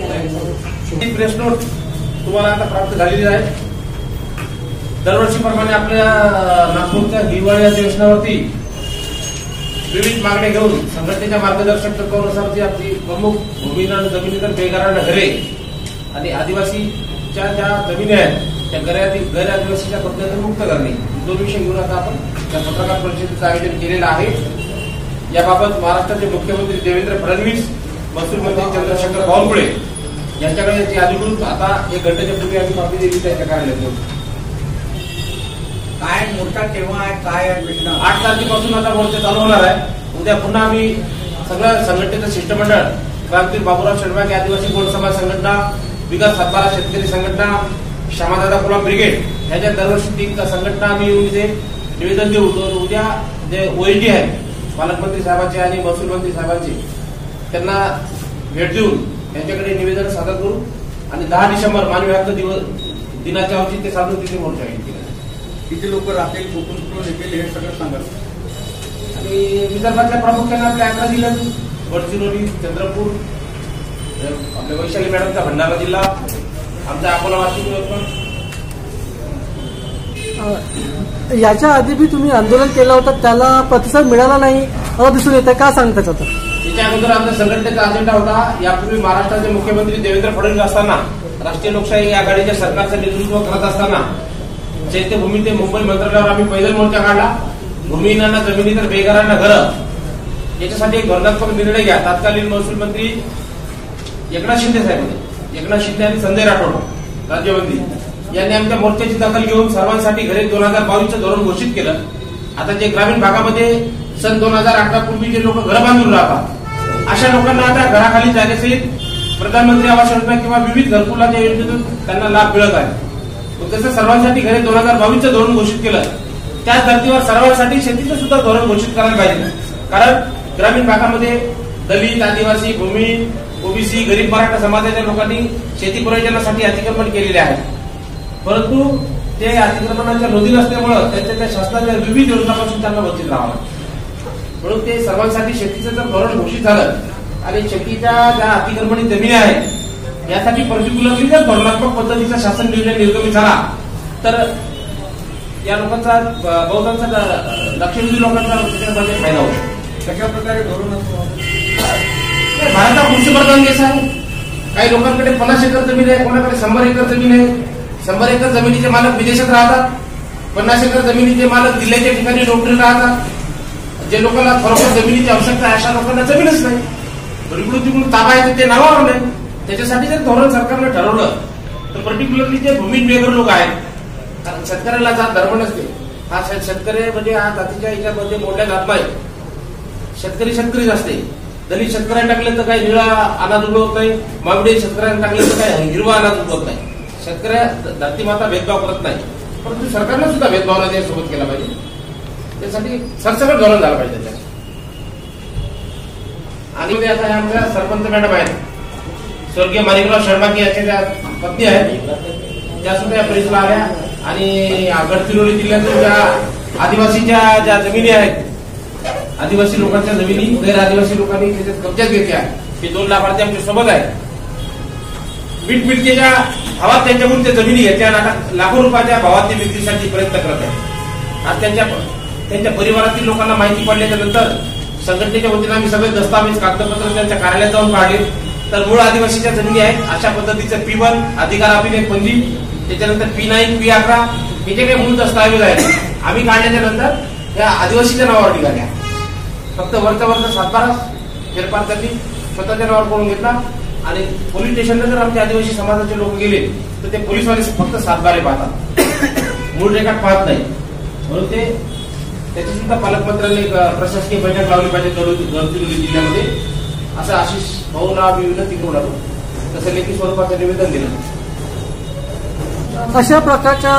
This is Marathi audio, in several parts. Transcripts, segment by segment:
प्रेस नोट तुम्हाला आता प्राप्त झालेली आहे. दरवर्षीप्रमाणे आपल्या नागपूरच्या हिवाळी अधिवेशनावरती विविध मागण्या घेऊन संघटनेच्या मार्गदर्शक तत्वानुसार आपली प्रमुख भूमिहीन जमिनीकर बेघरांना घरे आणि आदिवासीच्या ज्या जमिनी आहेत त्या गैर आदिवासीच्या कब्जातून मुक्त करणे दोन विषय घेऊन आता आपण या पत्रकार परिषदेचं आयोजन केलेलं आहे. याबाबत महाराष्ट्राचे मुख्यमंत्री देवेंद्र फडणवीस, महसूल मंत्री चंद्रशेखर बावनकुळे यांच्याकडे याची अधिकृत आता 1 घंट्याच्या पूर्वी आम्ही कॉपी दिली त्यांच्या कार्यालयातून. काय मोर्चा केव्हा आहे, काय आहे घटना? 8 तारखेपासून आता मोर्चा चालू होणार आहे. उद्या पुन्हा आम्ही सगळं संघटनेचं शिष्टमंडळ क्रांतीवीर बाबूराव शर्माके आदिवासी गोंड समाज संघटना, विकास सातबारा शेतकरी संघटना, श्यामादादा कोलाम ब्रिगेड ह्याच्या दरवर्षी 3 संघटना आम्ही येऊन इथे निवेदन देऊ. उद्या जे ओएलडी आहे पालकमंत्री साहेबांचे आणि महसूल मंत्री साहेबांचे त्यांना भेट देऊन त्यांच्याकडे निवेदन सादर करू आणि 10 डिसेंबर मानवी हक्क दिनाच्या औचित्य साधून तिथे मोर्चा घेतला. किती लोक राहतील, कुठून येतील हे सगळं सांगा. आणि विदर्भातल्या प्रामुख्याने आपल्या 11 जिल्ह्यात गडचिरोली, चंद्रपूर, आपल्या वैशाली मॅडमचा भंडारा जिल्हा, आमचा अकोला, वाशिम, यवतमाळ. याच्या आधी बी तुम्ही आंदोलन केलं होतं, त्याला प्रतिसाद मिळाला नाही असं दिसून येतं, का सांगता त्याचं? त्याच्या अगोदर आमच्या संघटनेचा अजेंडा होता. यापूर्वी महाराष्ट्राचे मुख्यमंत्री देवेंद्र फडणवीस असताना, राष्ट्रीय लोकशाही आघाडीच्या सरकारचं नेतृत्व करत असताना चैत्यभूमी ते मुंबई मंत्रालयावर आम्ही पैदल मोर्चा काढला. भूमिहीनांना जमिनी तर बेघरांना घरं याच्यासाठी एक धोरणात्मक निर्णय घ्या. तत्कालीन महसूल मंत्री एकनाथ शिंदे साहेब, एकनाथ शिंदे आणि संजय राठोड राज्यमंत्री यांनी आमच्या मोर्चाची दखल घेऊन सर्वांसाठी घरे 2022चं धोरण घोषित केलं. आता जे ग्रामीण भागामध्ये सन 2018 पूर्वी जे लोक घरं बांधून राहतात अशा लोकांना आता घराखाली जागेसहित प्रधानमंत्री आवास योजना किंवा विविध घरकुलाच्या योजनेतून त्यांना लाभ मिळत आहे. तसं सर्वांसाठी घरे 2022चं धोरण घोषित केलं. त्याच धर्तीवर सर्वांसाठी शेतीचं सुद्धा धोरण घोषित करायला पाहिजे. कारण ग्रामीण भागामध्ये दलित, आदिवासी, भूमी, ओबीसी, गरीब मराठा समाजाच्या लोकांनी शेती प्रयोजनासाठी अतिक्रमण केलेले आहे. परंतु ते अतिक्रमणाच्या नोंदी नसल्यामुळं त्यांच्या शासनाच्या विविध योजनांपासून त्यांना वंचित राहावं. म्हणून ते सर्वांसाठी शेतीचं जर धोरण घोषित झालं आणि शेतीच्या ज्या अतिक्रमणीत जमिनी आहेत यासाठी पर्टिक्युलरली जर धोरणात्मक पद्धतीचा शासन निर्णय निर्गमित झाला तर या लोकांचा, बहुतांचा, लक्षवेधी लोकांचा त्याच्यामध्ये फायदा होतो. कशा प्रकारे धोरण भारत हा कृषीप्रधान देश आहे. काही लोकांकडे 50 एकर जमीन आहे, कोणाकडे 100 एकर जमीन आहे. 100 एकर जमिनीचे मालक विदेशात राहतात, 50 एकर जमिनीचे मालक जिल्ह्याच्या ठिकाणी नोकरीला राहतात. जे लोकांना खरोखर जमिनीची आवश्यकता आहे अशा लोकांना जमीनच नाही, इकडून तिकडून ताबा आहे ते नावावर नाही. त्याच्यासाठी जर धोरण सरकारनं ठरवलं तर पर्टिक्युलरली जे भूमिहीन बेघर लोक आहेत, कारण शेतकऱ्याला जात धर्म नसते. हा शेतकरी म्हणजे हा जातीच्या याच्यामध्ये मोठ्या जात नाही. शेतकरी शेतकरीच असते. दलित शेतकऱ्यांना टाकले तर काही निळा अनाज उगवत नाही, मावडी शेतकऱ्यांना टाकले तर काही हिरवा अनाज उगवत नाही. शेतकऱ्या धरती माता भेदभाव करत नाही, परंतु सरकारनं सुद्धा भेदभाव सोबत केला पाहिजे. त्यासाठी सरसकट धोरण झालं पाहिजे त्याच्यात. आणि आता आमच्या सरपंच मॅडम आहेत, स्वर्गीय माणिकराव शर्माके यांच्या त्या पत्नी आहेत, त्या सुद्धा या परिसराला आल्या आणि गडचिरोली जिल्ह्यातील ज्या आदिवासीच्या ज्या जमिनी आहेत, आदिवासी लोकांच्या जमिनी गैर आदिवासी लोकांनी त्याच्यात कब्जात घेतल्या. हे 2 लाभार्थी आमच्या सोबत आहेत. वीटमिटकेच्या भावात त्यांच्याकडून त्या जमिनी घेतल्या, लाखो रुपयाच्या भावात ते विक्रीसाठी प्रयत्न करत आहेत. आज त्यांच्या परिवारातील लोकांना माहिती पडल्याच्या नंतर संघटनेच्या वतीने आम्ही सगळे दस्तावेज, कागदपत्र त्यांच्या कार्यालयात जाऊन काढले. तर मूळ आदिवासीच्या जमिनी आहेत अशा पद्धतीचं P1 अधिकार अभिलेख पंजी, त्याच्यानंतर P9, P11 हे जे काही मूळ दस्तावेज आहेत आम्ही काढल्याच्या नंतर त्या आदिवासीच्या नावावर निघाल्या. फक्त वरचा सातबारा फेरफार त्यांनी स्वतःच्या नावावर करून घेतला आणि पोलीस स्टेशनला जर आमच्या आदिवासी समाजाचे लोक गेले तर ते पोलीसवाले फक्त सातबारे पाहतात, मूळ रेकॉर्ड पाहत नाही. म्हणून त्याची सुद्धा पालकमंत्र्यांनी प्रशासकीय बैठक लावली पाहिजे गडचिरोली जिल्ह्यामध्ये, असं आशिष भाऊला आम्ही विनंती करून आलो. तसं लेखी स्वरूपाचं निवेदन दिलं. अशा प्रकारच्या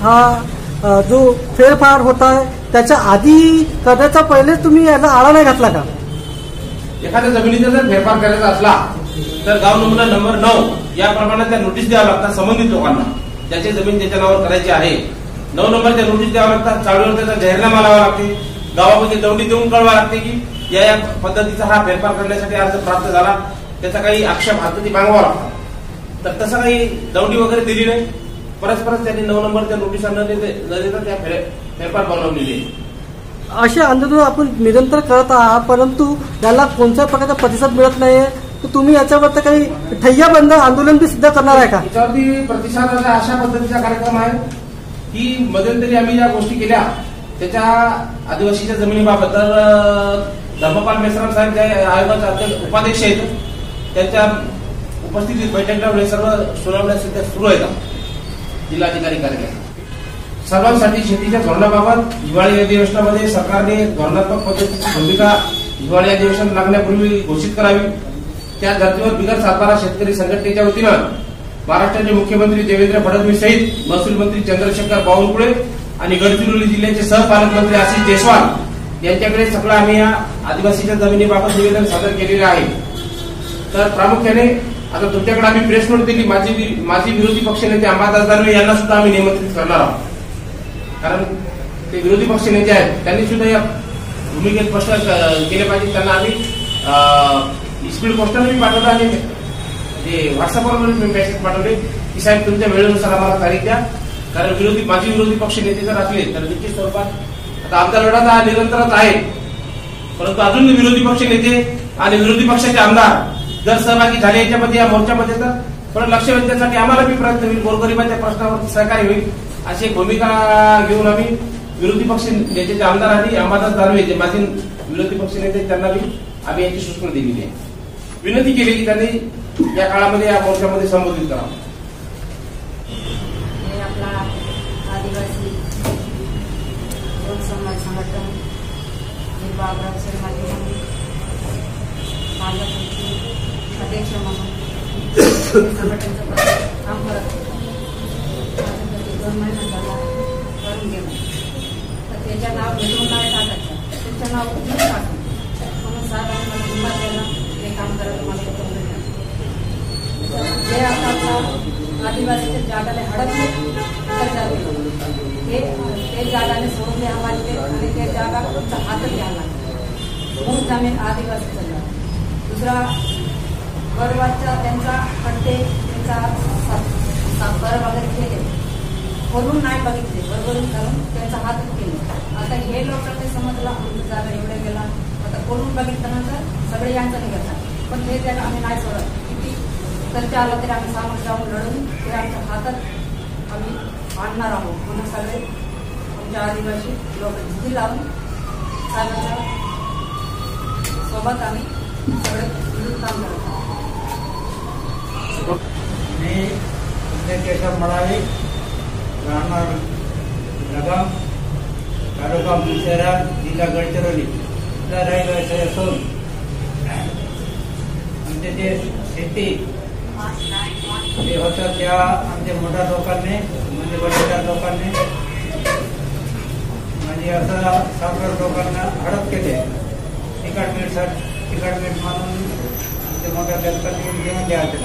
हा जो फेरफार होत आहे त्याच्या आधी करण्याचा पहिले तुम्ही याला आळा नाही घातला का? एखाद्या जमिनीचा जर फेरफार करायचा असला तर गाव नमुना नंबर 9 याप्रमाणे त्या नोटीस द्याव्या लागतात संबंधित लोकांना, ज्याची जमीन त्याच्या नावावर करायची आहे. 9 नंबरच्या नोटीस द्याव्या लागतात, चाळीवर त्याचा जाहीरनामा लावा लागते, गावामध्ये दौंडी देऊन कळवा लागते की या पद्धतीचा हा फेरफार करण्यासाठी अर्ज प्राप्त झाला. त्याचा काही आक्षेप हाती मागवावा लागतात. तर तसं काही दौंडी वगैरे दिली नाही. परत त्यांनी 9 नंबरच्या नोटिसा न देता त्या फेरफार बनवलेली आहे. असे आंदोलन आपण निरंतर करत आहात, परंतु त्याला कोणत्या प्रकारचा प्रतिसाद मिळत नाहीये. तर तुम्ही याच्यावर काही ठय्या बंद आंदोलन बी सिद्ध करणार आहे का? याच्यावरती प्रतिसादाचा अशा पद्धतीचा कार्यक्रम आहे की मध्यंतरी आम्ही ज्या गोष्टी केल्या त्याच्या आदिवासीच्या जमिनीबाबत तर धर्मपाल मेश्राम साहेब जे आयोगाचे उपाध्यक्ष आहेत त्यांच्या उपस्थितीत बैठकीला सर्व सुनावण्या सध्या सुरू आहेत जिल्हाधिकारी कार्यालयात. सर्वांसाठी शेतीच्या धोरणाबाबत हिवाळी अधिवेशनामध्ये सरकारने धोरणात्मक पद्धतीची भूमिका हिवाळी अधिवेशन लागण्यापूर्वी घोषित करावी. त्या धर्तीवर बिगर सातारा शेतकरी संघटनेच्या वतीनं महाराष्ट्राचे मुख्यमंत्री देवेंद्र फडणवीस सहित महसूल मंत्री चंद्रशेखर बावनकुळे आणि गडचिरोली जिल्ह्याचे सहपालकमंत्री आशिष जयस्वाल यांच्याकडे सगळं आम्ही या आदिवासीच्या जमिनीबाबत निवेदन सादर केलेलं आहे. तर प्रामुख्याने आता तुमच्याकडे आम्ही प्रेस नोट दिली. माजी विरोधी पक्षनेते अंबादास दानवे यांना सुद्धा आम्ही निमंत्रित करणार आहोत, कारण ते विरोधी पक्ष नेते आहेत. त्यांनी सुद्धा या भूमिकेत स्पष्ट केले पाहिजे. त्यांना आम्ही स्पीड पोस्टरने पाठवलं आणि ते व्हॉट्सअपवर मेसेज पाठवले की साहेब तुमच्या वेळेनुसार आम्हाला तारीख द्या, कारण माजी विरोधी पक्ष नेते जर असले तर निश्चित स्वरूपात आता आमचा लढा हा निरंतरच आहे. परंतु अजून विरोधी पक्ष नेते आणि विरोधी पक्षाचे आमदार जर सहभागी झाले याच्यामध्ये या मोर्चामध्ये तर थोडं लक्ष वेधण्यासाठी आम्हाला बी प्रयत्न होईल, गोरगरिबांच्या प्रश्नावर सहकार्य होईल अशी एक भूमिका घेऊन आम्ही विरोधी पक्ष नेत्याचे आमदार आणि अंबादास दानवे जे माजी विरोधी पक्ष नेते त्यांना बी आम्ही याची सूचना दिलेली आहे. विनंती केली की त्यांनी या काळामध्ये या मोर्चामध्ये संबोधित करावं. आपला आदिवासी लोकसंवाद संघटन विभागाचे माध्यमातून अध्यक्ष म्हणून संघटनेचं काम करत होतो. 2 महिने झाला करून गेलं तर त्याच्या नाव भेटून नाही टाकायचं, त्याचं नाव उठून टाकून म्हणून साहेबांनी मला हिंमत द्यायला हे काम करायला मला जे आता आदिवासीच्या जागाने हडपले ते जागाने सोडले आम्हाला आणि ते जागा तुमचा हातात घ्यायला लागला. मूळ जमीन आदिवासीचं जागा. दुसरा गरवाचा त्यांचा खड्डे त्यांचा घर वगैरे केले, खोलून नाही बघितले, बरोबरून करून त्यांचा हात केले. आता हे लोक ते समजलं आमची जागा एवढे गेला, आता खोलून बघितल्यानंतर सगळे यांचा निघाला. पण हे जागा आम्ही नाही सोडत. किती तर आलं तरी आम्ही सामोरं जाऊन लढून ते आमच्या हातात आम्ही आणणार आहोत म्हणून सगळे आमच्या आदिवासी लोक जिद्दी लावून साहेबांच्या सोबत आम्ही सगळे काम करत आहोत. मी केशव मळावी, राहणार लगाम, तालुका मुंसेरा, जिल्हा गडचिरोली इथला रहिवासी असून आमचे जे शेती ते होतं त्या आमच्या मोठ्या लोकांनी म्हणजे वडीलधार लोकांनी म्हणजे असं साखर लोकांना हडप केले. तिखट मीठ म्हणून आमच्या मोठ्या लोकांनी घेऊन द्यायचं.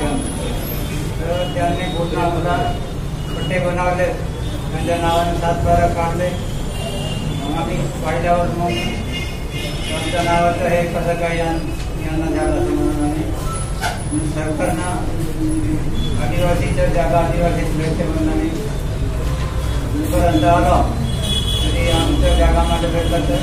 तर त्यांनी पूर्ण आम्हाला पट्टे बनवले, त्यांच्या नावाने 7-12 काढले. मग आम्ही पाहिल्यावर मग त्यांच्या नावाचं हे कसं काय यांना झालं म्हणून आम्ही सरकारनं आदिवासीच्या जागा आदिवासीच भेटते म्हणून आम्ही पर्यंत आलो. तरी आमच्या जागामध्ये भेटलं तर